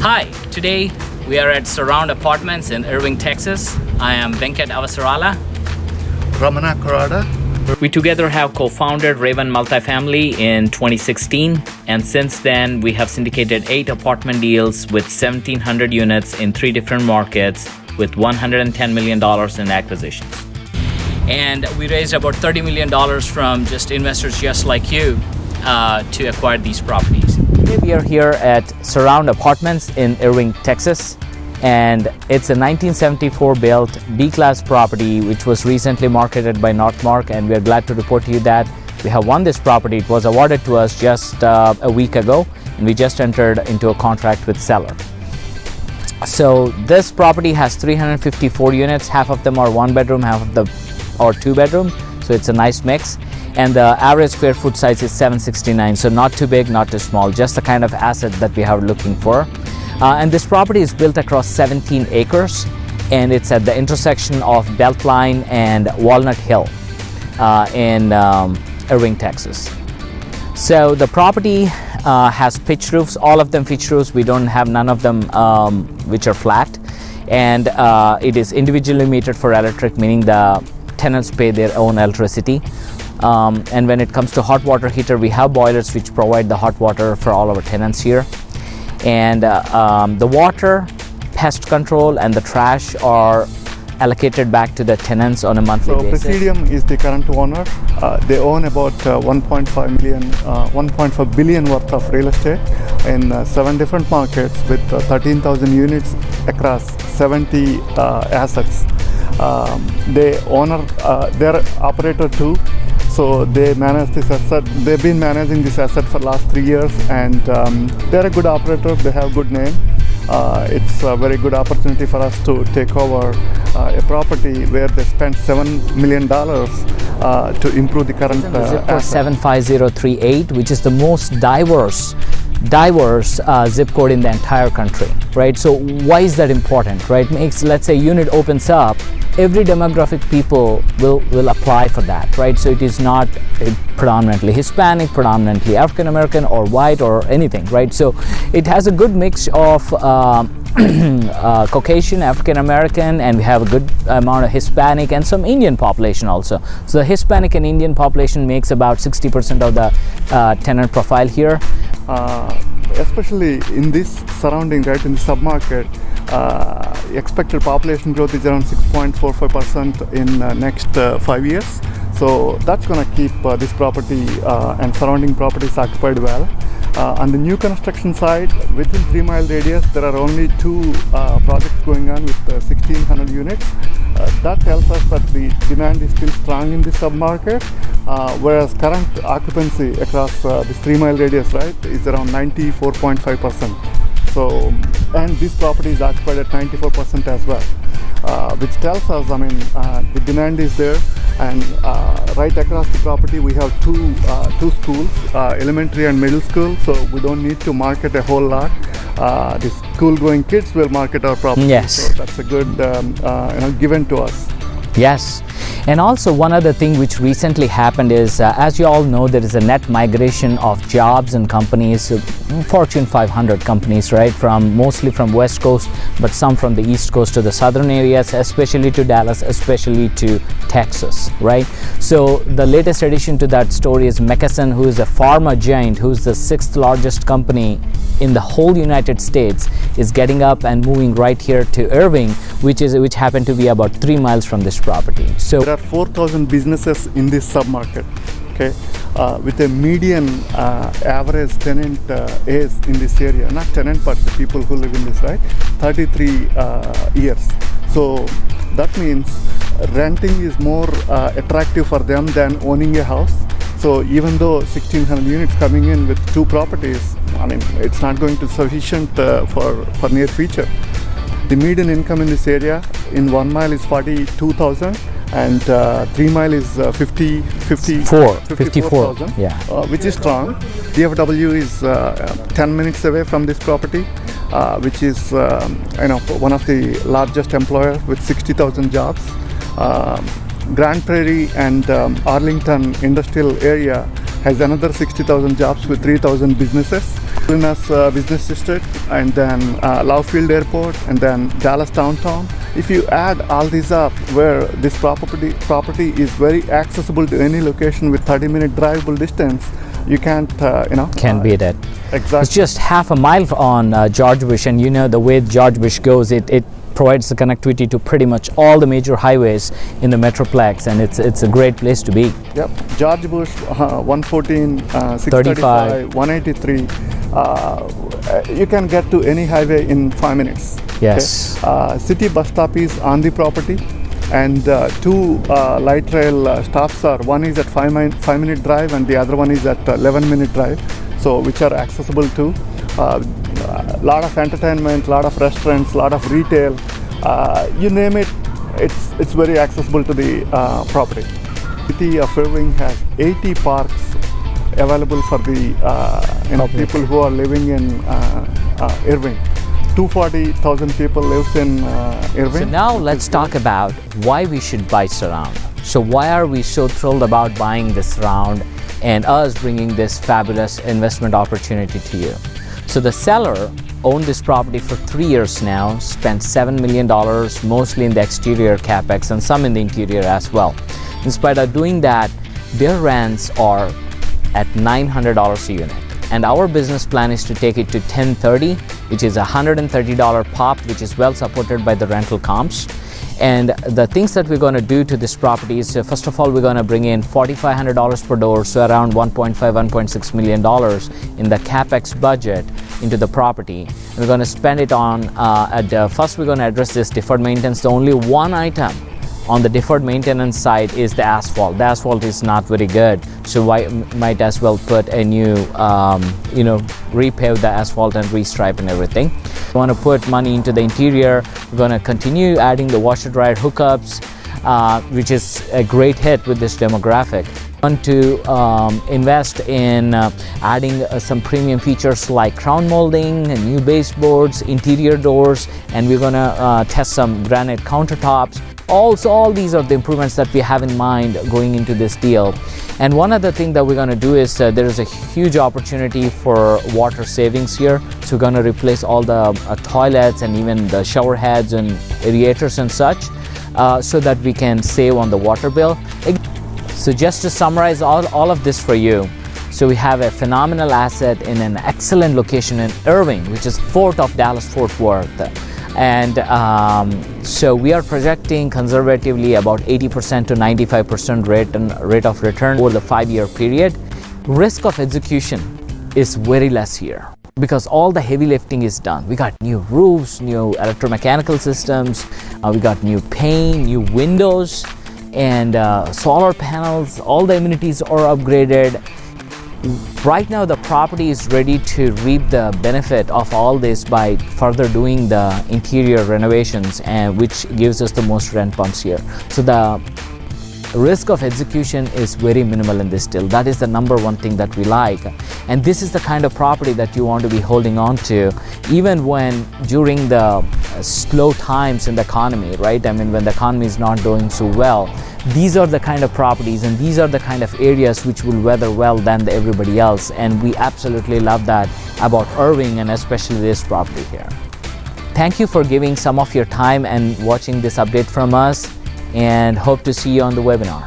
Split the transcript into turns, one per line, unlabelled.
Hi, today we are at Surround Apartments in Irving, Texas. I am Venkat Avasarala.
Ramana Karada.
We together have co-founded Raven Multifamily in 2016, and since then we have syndicated 8 apartment deals with 1,700 units in 3 different markets with $110 million in acquisitions. And we raised about $30 million from just investors just like you to acquire these properties. Today we are here at Surround Apartments in Irving, Texas, and it's a 1974 built B-class property which was recently marketed by Northmark, and we are glad to report to you that we have won this property. It was awarded to us just a week ago, and we just entered into a contract with seller. So this property has 354 units. Half of them are 1 bedroom, half of them are 2 bedroom, so it's a nice mix. And the average square foot size is 769, so not too big, not too small, just the kind of asset that we are looking for. And this property is built across 17 acres, and it's at the intersection of Beltline and Walnut Hill in Irving, Texas. So the property has pitched roofs, all of them pitched roofs. We don't have none of them which are flat, and it is individually metered for electric, meaning the tenants pay their own electricity. And when it comes to hot water heater, we have boilers which provide the hot water for all our tenants here. And the water, pest control, and the trash are allocated back to the tenants on a monthly basis.
So Presidium is the current owner. They own about 1.5 billion worth of real estate in 7 different markets with 13,000 units across 70 assets. They're operator too. So they manage this asset. They've been managing this asset for the last 3 years, and they're a good operator. They have good name. It's a very good opportunity for us to take over a property where they spent $7 million to improve the current
zip code 75038, which is the most diverse zip code in the entire country, right? So why is that important, right? Let's say unit opens up, every demographic people will apply for that, right? So it is not predominantly Hispanic, predominantly African American, or white, or anything, right? So it has a good mix of Caucasian, African American, and we have a good amount of Hispanic and some Indian population also. So the Hispanic and Indian population makes about 60% of the tenant profile here.
Especially in this surrounding, right, in the submarket, expected population growth is around 6.45% in next 5 years. So that's going to keep this property and surrounding properties occupied well. On the new construction side, within 3-mile radius, there are only 2 projects going on with 1,600 units. That tells us that the demand is still strong in this submarket, whereas current occupancy across this 3-mile radius, right, is around 94.5%. So, and this property is occupied at 94% as well, which tells us, the demand is there. And right across the property we have two schools, elementary and middle school, so we don't need to market a whole lot. The school going kids will market our property.
Yes.
So that's a good given to us.
Yes. And also one other thing which recently happened is, as you all know, there is a net migration of jobs and companies, Fortune 500 companies, right, mostly from West Coast, but some from the East Coast to the southern areas, especially to Dallas, especially to Texas, right? So the latest addition to that story is McKesson, who is a pharma giant, who's the 6th largest company in the whole United States, is getting up and moving right here to Irving, which happened to be about 3 miles from this property. So
there are 4,000 businesses in this submarket, okay, with a median average tenant age in this area, not tenant but the people who live in this, right, 33 years. So that means renting is more attractive for them than owning a house. So even though 1,600 units coming in with 2 properties, it's not going to be sufficient for near future. The median income in this area in 1 mile is 42,000, and 3 mile is 54,000,
yeah,
which is strong. DFW is 10 minutes away from this property, which is one of the largest employer with 60,000 jobs. Grand Prairie and Arlington industrial area has another 60,000 jobs with 3,000 businesses. Salinas Business District, and then Love Field Airport, and then Dallas Downtown. If you add all these up, where this property is very accessible to any location with 30-minute drivable distance, you can't,
Can't beat it.
Exactly.
It's just half a mile on George Bush, and the way George Bush goes, it provides the connectivity to pretty much all the major highways in the Metroplex, and it's a great place to be.
Yep. George Bush, 114, 635, 183. You can get to any highway in 5 minutes.
Yes.
Okay? City bus stop is on the property, and two light rail stops are, one is at 5-minute drive and the other one is at 11-minute drive, so which are accessible to. Lot of entertainment, lot of restaurants, lot of retail, you name it, it's very accessible to the property. City of Irving has 80 parks available for the people who are living in Irving. 240,000 people lives in Irving.
So now let's talk about why we should buy Surround. So why are we so thrilled about buying this Surround and us bringing this fabulous investment opportunity to you? So the seller owned this property for 3 years now, spent $7 million, mostly in the exterior capex and some in the interior as well. In spite of doing that, their rents are at $900 a unit. And our business plan is to take it to $1,030, which is a $130 pop, which is well supported by the rental comps. And the things that we're going to do to this property is, first of all, we're going to bring in $4,500 per door, so around $1.5, $1.6 million in the capex budget into the property. And we're going to spend it on, first we're going to address this deferred maintenance. The only one item on the deferred maintenance side is the asphalt. The asphalt is not very good, so I might as well put a new, repave the asphalt and restripe and everything. We want to put money into the interior. We're going to continue adding the washer dryer hookups, which is a great hit with this demographic. We want to invest in adding some premium features like crown molding, new baseboards, interior doors, and we're going to test some granite countertops. Also, all these are the improvements that we have in mind going into this deal. And one other thing that we're going to do is there is a huge opportunity for water savings here. So we're going to replace all the toilets and even the shower heads and aerators and such, so that we can save on the water bill. So just to summarize all of this for you, so we have a phenomenal asset in an excellent location in Irving, which is fourth of Dallas-Fort Worth. And so we are projecting conservatively about 80% to 95% rate of return over the 5-year period. Risk of execution is very less here because all the heavy lifting is done. We got new roofs, new electromechanical systems, we got new paint, new windows, and solar panels. All the amenities are upgraded. Right now the property is ready to reap the benefit of all this by further doing the interior renovations, and which gives us the most rent bumps here. So the risk of execution is very minimal in this deal. That is the number one thing that we like, and this is the kind of property that you want to be holding on to even when during the slow times in the economy, right? I mean, when the economy is not doing so well, these are the kind of properties and these are the kind of areas which will weather well than everybody else, and we absolutely love that about Irving and especially this property here. Thank you for giving some of your time and watching this update from us, and hope to see you on the webinar.